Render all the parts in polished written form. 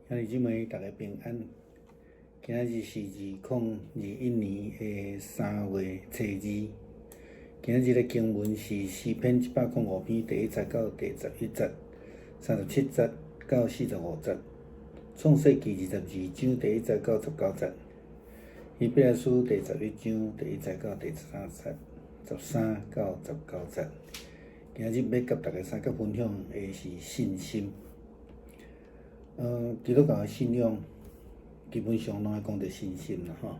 兄弟姊妹，大家平安。今日是2021年的3月初2。今日的经文是诗篇105篇第1节到第11节，37节到45节，创世纪22章第1节到19节，希伯来书第11章第1节到第13节，13到19节。今日要甲大家分享的是信心。基督教的信仰基本上拢爱讲着信心啦吼。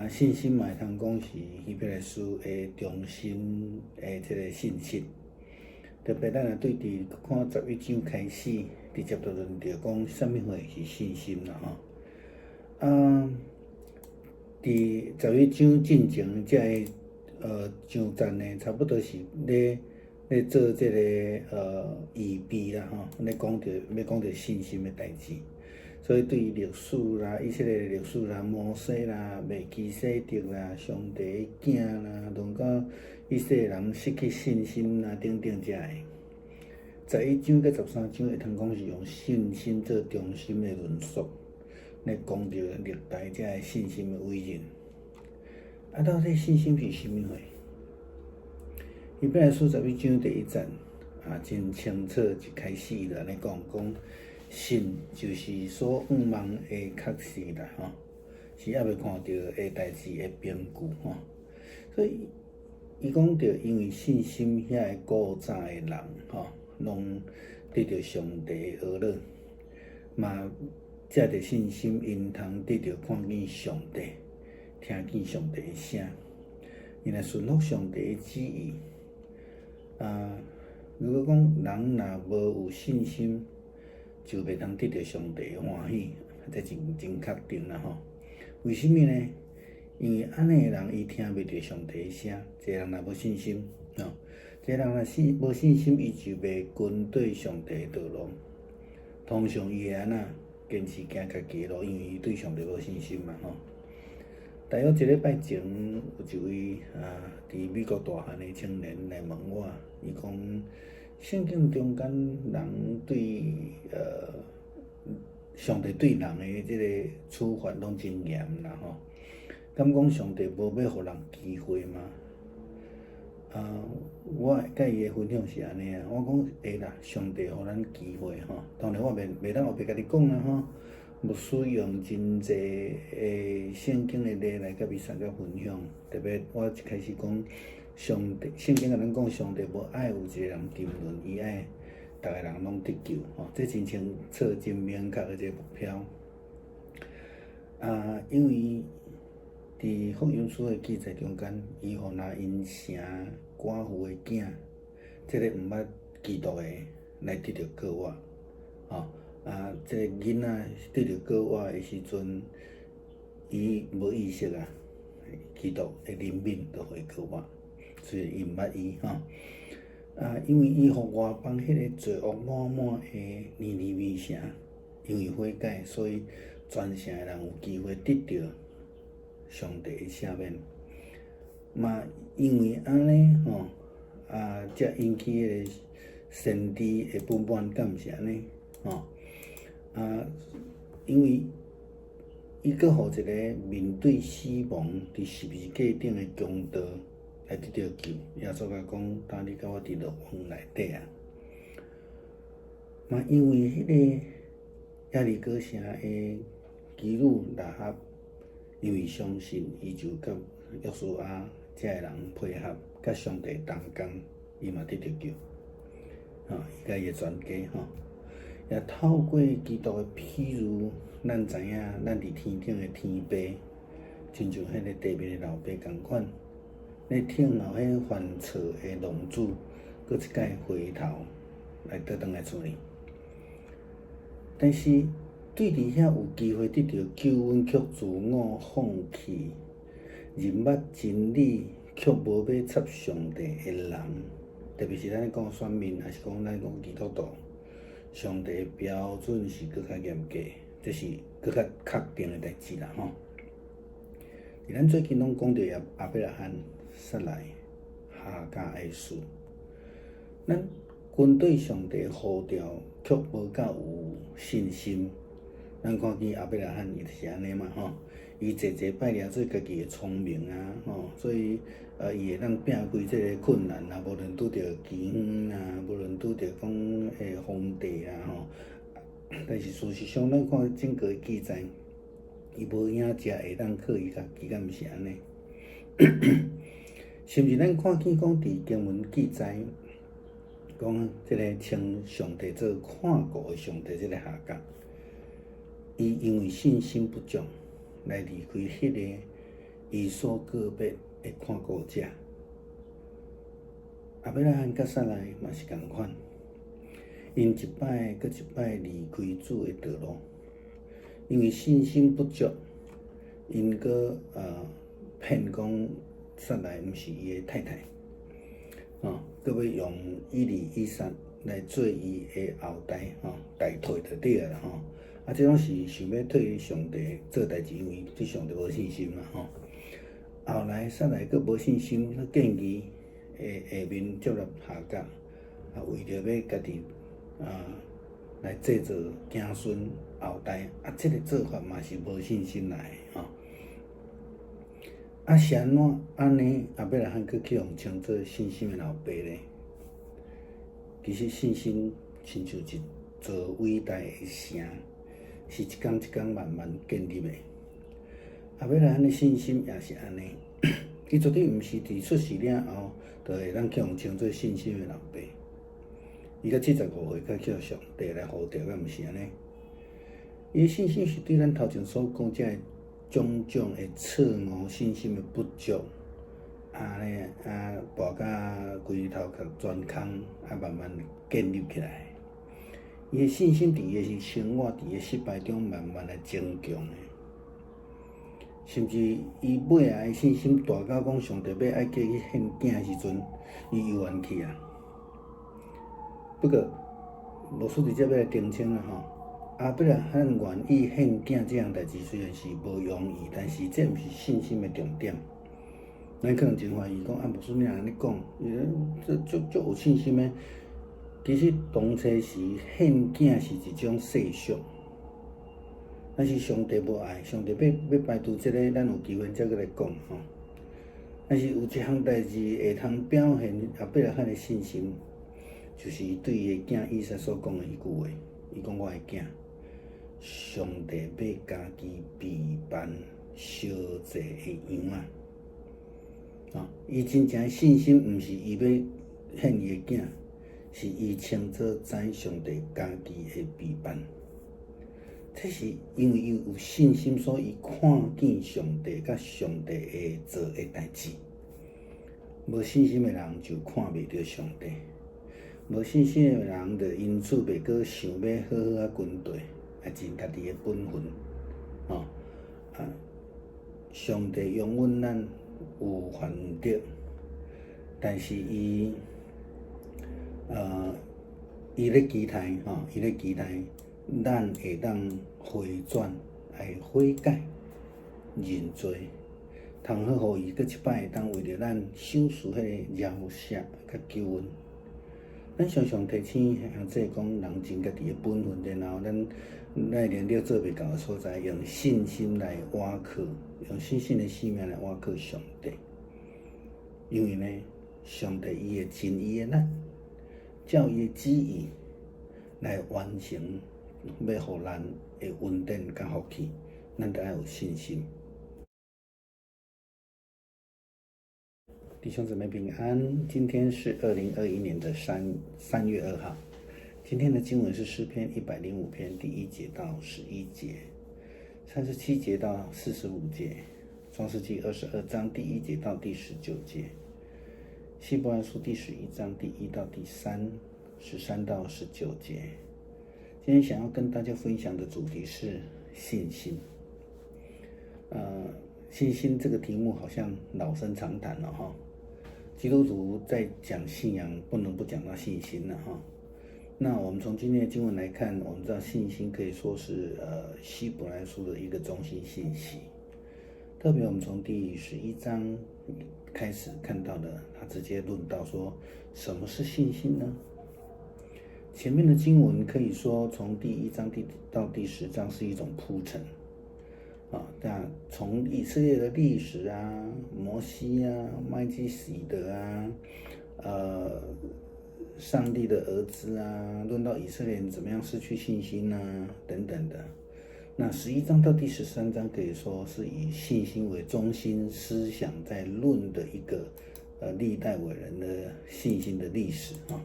信心嘛会通讲是希伯来书的中心的即个信息。特别咱若对伫看11章开始，直接就论着讲啥物货是信心啦吼。伫11章进前，遮个上站呢，差不多是咧做即个预备啦吼，要讲着信心的代志。所以对于历史啦，以色列历史啦，摩西啦，麦基洗德啦，上帝的囝啦，论到以色列人失去信心啦，等等遮个。11章到13章会通讲是用信心做中心的论述，来讲着历代遮个信心的伟人。到底信心是啥物货？希伯来书11章第1节真清楚一开始就安尼讲信就是所望的确实啦吼，是还未看到的代志的凭据吼。所以伊讲着，因为信心遐个古早的人吼，拢得到上帝的呵乐，嘛借着信心，因通得到看见上帝，听见上帝的声，因来顺服上帝的旨意。如果讲人若无有信心，就袂通得到上帝的欢喜，这真确定啦吼。为什么呢？因为安尼的人，伊听袂到上帝的声。一个人若无信心，一个人若无信心，伊就袂跟对上帝的道路。通常伊会安怎坚持行家己的路，因为伊对上帝无信心嘛吼。大约一礼拜前，有一位伫美国大汉的青年来问我，伊讲圣经中间人对上帝对人的即个处罚拢真严啦吼。敢讲上帝无要互人机会吗？我甲伊的分享是安尼我讲会啦，上帝互咱机会吼。当然我袂当后壁甲你讲啦吼。要使用真济圣经的例来甲你分享，特别我一开始讲圣经甲咱讲上帝无爱有一个人沉沦，伊爱逐个人拢得救吼，这真清楚、真明确的一个目标。因为伫福音书的记载中间，伊互那因城寡妇的囝，即个毋捌基督的来得到告我吼。即个囡仔得到告我的时阵，伊无意识基督的灵敏就会告我，所以伊毋捌伊吼。因为伊互外邦迄个罪恶满满的尼尼微城，因为悔改，所以全城的人有机会得到上帝的赦免。嘛，因为安尼吼，才引起迄个先知的不满，敢毋是安尼吼？因为伊阁互一个面对死亡伫十字架顶的强盗来得到救。耶稣甲讲：当你甲我伫牢房内底嘛，因为迄个耶利哥城的妓女拉合，因为相信，伊就甲约书亚遮个人配合，甲上帝同工，伊嘛得到救。伊甲伊的全家也透过基督的譬如，咱知影，咱伫天顶的天父，亲像迄个地面的老爸共款，咧听候迄犯错的浪子，搁一摆回头来倒转来厝里。但是对伫遐有机会得到救恩，却自我放弃，认捌真理，却无要插上帝的人，特别是咱讲选民，还是讲咱讲基督徒。上帝的标准是搁较严格，这是搁较确定的代志啦吼。咱最近拢讲到亚伯拉罕、撒来、哈加的事，咱阮对上帝呼召却无够有信心。咱看见亚伯拉罕伊就是安尼嘛吼，伊坐坐摆了做家己的聪明啊吼，所以伊会当摒开即个困难啊，无论拄着饥荒啊，无论拄着讲荒地啊吼。但是事实上，咱看整个记载，伊无影食会当靠伊家己，敢毋是安尼？甚至咱看见讲伫经文记载，讲即个称上帝做看顾的上帝，即个下甲，伊因为信心不足，来离开迄个伊所告别的看顾者。亚伯拉罕甲撒来嘛是共款，因一摆搁一摆离开主的道路，因为信心不足，因搁骗讲撒来毋是伊的太太，搁要用以利以撒来做伊的后代，代替就对啦吼。即拢是想要替上帝做代志，因为对上帝无信心嘛吼。后来撒来搁无信心，搁建议下面接纳下甲，为着要家己来制造子孙后代，即个做法嘛是无信心来的吼。是安怎安尼亚伯拉罕搁去互称做信心的老爸咧？其实信心亲像一座伟大的城，是一天一天慢慢建立的。亚伯拉罕的信心也是安尼，伊绝对毋是伫出世了后，就会当去互称做信心的老爸。伊到75岁才叫上帝来呼召，敢毋是安尼？伊的信心是对咱头前所讲遮个种种的错误信心的不足，跋甲规头壳钻空，慢慢建立起来。伊的信心伫个是生活伫个失败中慢慢来增强的，甚至伊尾仔的信心大到讲上帝要爱叫伊献囝的时阵，伊犹原去啊。不过，牧师直接要来澄清啦吼。亚伯拉罕愿意献囝这项代志，虽然是无容易，但是这毋是信心的重点。咱可能真怀疑讲，牧师你安尼讲，这足有信心的。其实当初是献囝是一种世俗，但是上帝无爱，上帝要排除这个，咱有机会再过来讲吼。但是有一项代志会通表现亚伯拉罕的信心，就是伊对伊的囝以撒所讲的一句话，伊讲我的囝。上帝要家己备办烧祭的羊啊！伊真正的信心，毋是伊要献伊的囝，是伊称作知上帝家己的备办。这是因为伊有信心，所以看见上帝甲上帝会做的代志。无信心的人就看袂到上帝，无信心的人就因此袂阁想要好好啊军队。尽家己的本分，上帝容允咱有犯得，但是伊咧期待伊咧期待咱会当回转，来悔改、认罪，通好互伊搁一摆会当为着咱收拾迄个饶赦甲救恩。咱常常提醒即讲人尽家己的本分，然后咱连了做袂到的所在，用信心来倚靠，用信心的生命来倚靠上帝。因为呢，上帝伊会尽伊的力，照伊的旨意来完成，要互咱的恩典甲福气，咱得要有信心。弟兄姊妹平安，今天是2021年的3月2号。今天的经文是诗篇105篇第1节到11节，37节到45节，创世纪22章第1节到第19节，希伯来书第11章第1到第3，13到19节。今天想要跟大家分享的主题是信心。信心这个题目好像老生常谈了哈。基督徒在讲信仰，不能不讲到信心了哈。那我们从今天的经文来看，我们知道信心可以说是希伯来书的一个中心信息。特别我们从第11章开始看到的，他直接论到说，什么是信心呢？前面的经文可以说从第1章到第10章是一种铺陈啊，那从以色列的历史啊、摩西啊、麦基洗德啊、上帝的儿子啊，论到以色列人怎么样失去信心啊等等的。那11章到第13章可以说是以信心为中心思想在论的一个历代伟人的信心的历史啊。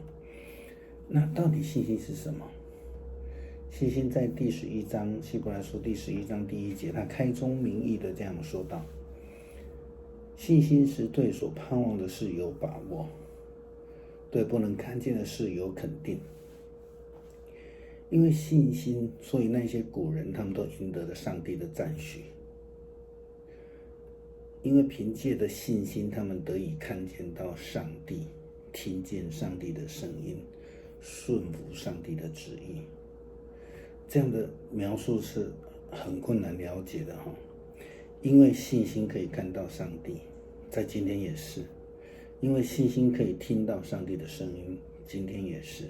那到底信心是什么？信心在第11章希伯来书第11章第1节，他开宗明义的这样说道：信心是对所盼望的事有把握，对不能看见的事有肯定。因为信心，所以那些古人他们都赢得了上帝的赞许。因为凭借着信心，他们得以看见到上帝，听见上帝的声音，顺服上帝的旨意。这样的描述是很困难了解的哈。因为信心可以看到上帝，在今天也是；因为信心可以听到上帝的声音，今天也是。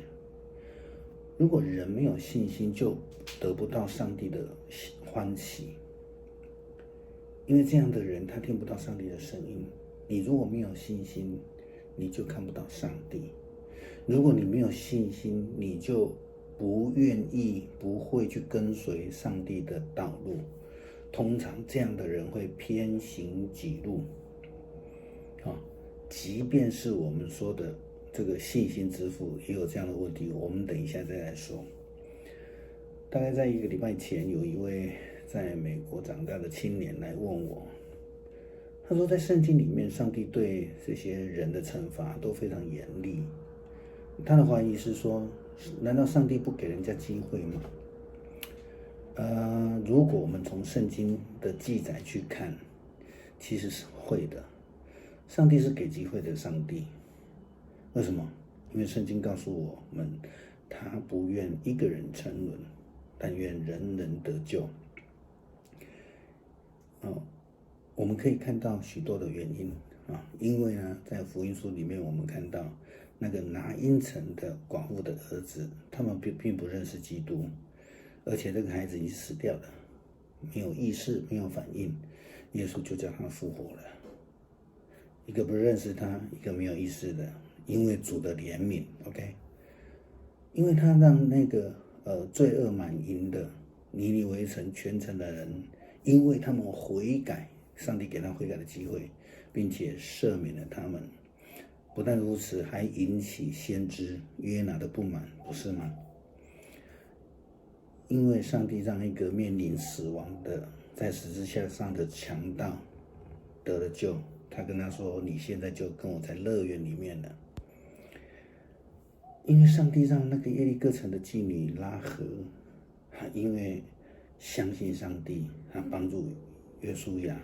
如果人没有信心，就得不到上帝的欢喜，因为这样的人他听不到上帝的声音。你如果没有信心，你就看不到上帝。如果你没有信心，你就不愿意、不会去跟随上帝的道路。通常这样的人会偏行己路。即便是我们说的这个信心之父也有这样的问题，我们等一下再来说。大概在1个礼拜前，有一位在美国长大的青年来问我，他说在圣经里面，上帝对这些人的惩罚都非常严厉。他的怀疑是说，难道上帝不给人家机会吗？如果我们从圣经的记载去看，其实是会的。上帝是给机会的上帝。为什么？因为圣经告诉我们，他不愿一个人沉沦，但愿人人得救。我们可以看到许多的原因啊，因为呢，在福音书里面我们看到那个拿因城的寡妇的儿子，他们并不认识基督，而且这个孩子已经死掉了，没有意识，没有反应，耶稣就叫他复活了。一个不认识他，一个没有意识的，因为主的怜悯 ，OK， 因为他让那个罪恶满盈的尼尼微城全城的人，因为他们悔改，上帝给他悔改的机会，并且赦免了他们。不但如此，还引起先知约拿的不满，不是吗？因为上帝让一个面临死亡的在十字架上的强盗得了救，他跟他说：“你现在就跟我在乐园里面了。”因为上帝让那个耶利哥城的妓女拉合，因为相信上帝，他帮助约书亚，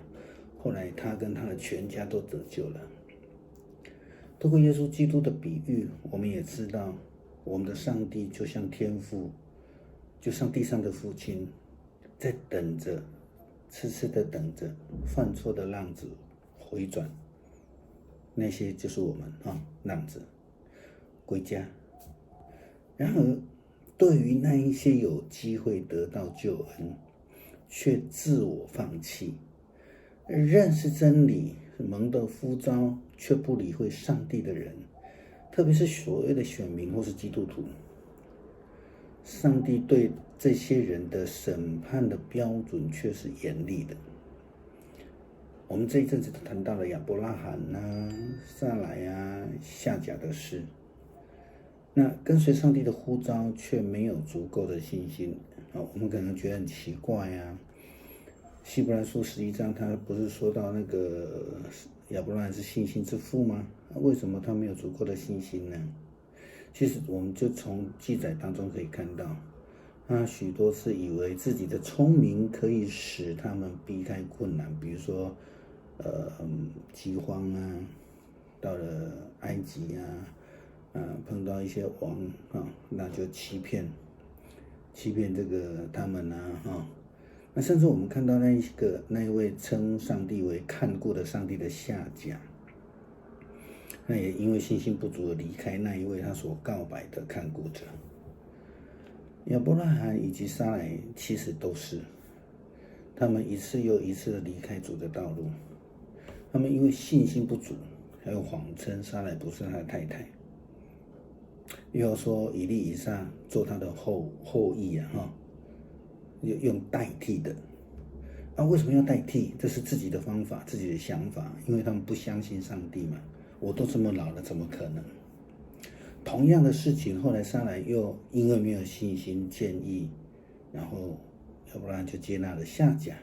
后来他跟他的全家都得救了。透过耶稣基督的比喻，我们也知道，我们的上帝就像天父，就像地上的父亲，在等着，痴痴的等着犯错的浪子回转。那些就是我们浪子归家。然而，对于那一些有机会得到救恩，却自我放弃，认识真理，蒙得呼召，却不理会上帝的人，特别是所谓的选民或是基督徒，上帝对这些人的审判的标准却是严厉的。我们这一阵子谈到了亚伯拉罕啊、撒莱啊、夏甲的事，那跟随上帝的呼召却没有足够的信心我们可能觉得很奇怪啊。希伯来书11章，他不是说到那个亚伯拉罕是信心之父吗？为什么他没有足够的信心呢？其实我们就从记载当中可以看到，他许多次以为自己的聪明可以使他们避开困难，比如说饥荒啊，到了埃及啊，碰到一些王那就欺骗这个他们那甚至我们看到那一位称上帝为看顾的上帝的夏甲，那也因为信心不足而离开那一位他所告白的看顾者。亚伯拉罕以及撒莱其实都是，他们一次又一次的离开主的道路，他们因为信心不足，还有谎称撒莱不是他的太太，又要说以利以撒做他的后裔用代替的。为什么要代替？这是自己的方法，自己的想法，因为他们不相信上帝嘛。我都这么老了，怎么可能？同样的事情，后来撒莱又因为没有信心建议，然后亚伯拉罕就接纳了下家。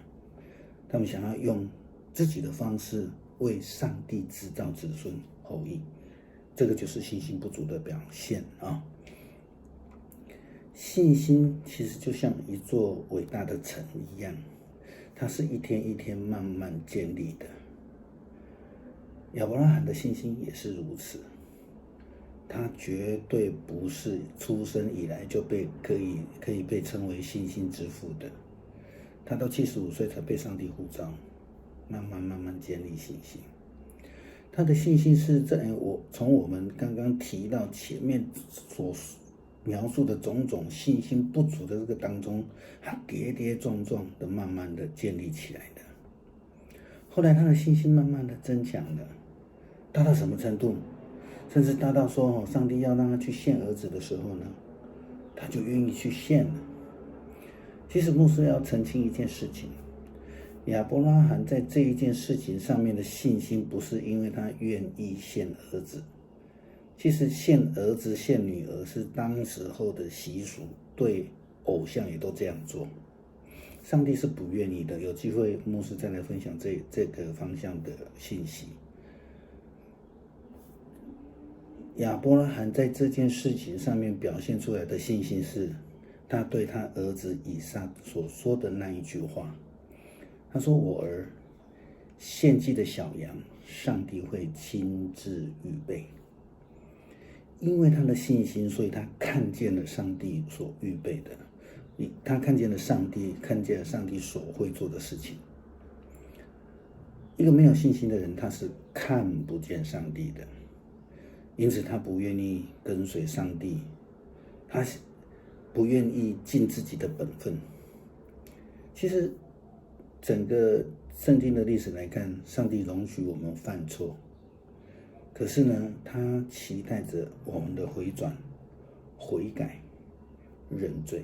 他们想要用自己的方式为上帝制造子孙后裔，这个就是信心不足的表现啊。信心其实就像一座伟大的城一样，它是一天一天慢慢建立的。亚伯拉罕的信心也是如此，他绝对不是出生以来就可以被称为信心之父的，他到75岁才被上帝呼召，慢慢建立信心。他的信心是从我们刚刚提到前面所描述的种种信心不足的这个当中，他跌跌撞撞的慢慢的建立起来的。后来他的信心慢慢的增强了，大到什么程度？甚至大到说上帝要让他去献儿子的时候呢，他就愿意去献了。其实牧师要澄清一件事情，亚伯拉罕在这一件事情上面的信心，不是因为他愿意献儿子。其实献儿子献女儿是当时候的习俗，对偶像也都这样做。上帝是不愿意的，有机会牧师再来分享这个方向的信息。亚伯拉罕在这件事情上面表现出来的信心是，他对他儿子以撒所说的那一句话，他说：“我儿，献祭的小羊，上帝会亲自预备。”因为他的信心，所以他看见了上帝所预备的，他看见了上帝所会做的事情。一个没有信心的人，他是看不见上帝的。因此他不愿意跟随上帝，他不愿意尽自己的本分。其实整个圣经的历史来看，上帝容许我们犯错，可是呢，他期待着我们的回转、悔改、认罪。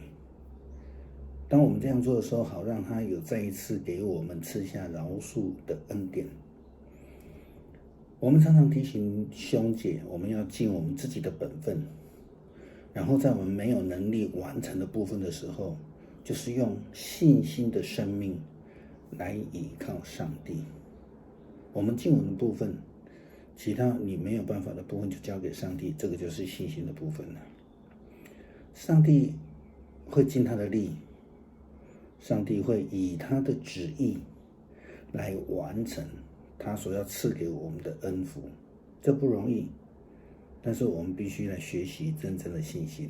当我们这样做的时候，好让他有再一次给我们赐下饶恕的恩典。我们常常提醒兄姐，我们要尽我们自己的本分，然后在我们没有能力完成的部分的时候，就是用信心的生命来依靠上帝。我们尽我们的部分，其他你没有办法的部分就交给上帝，这个就是信心的部分了。上帝会尽他的力，上帝会以他的旨意来完成他所要赐给我们的恩福，这不容易，但是我们必须来学习真正的信心。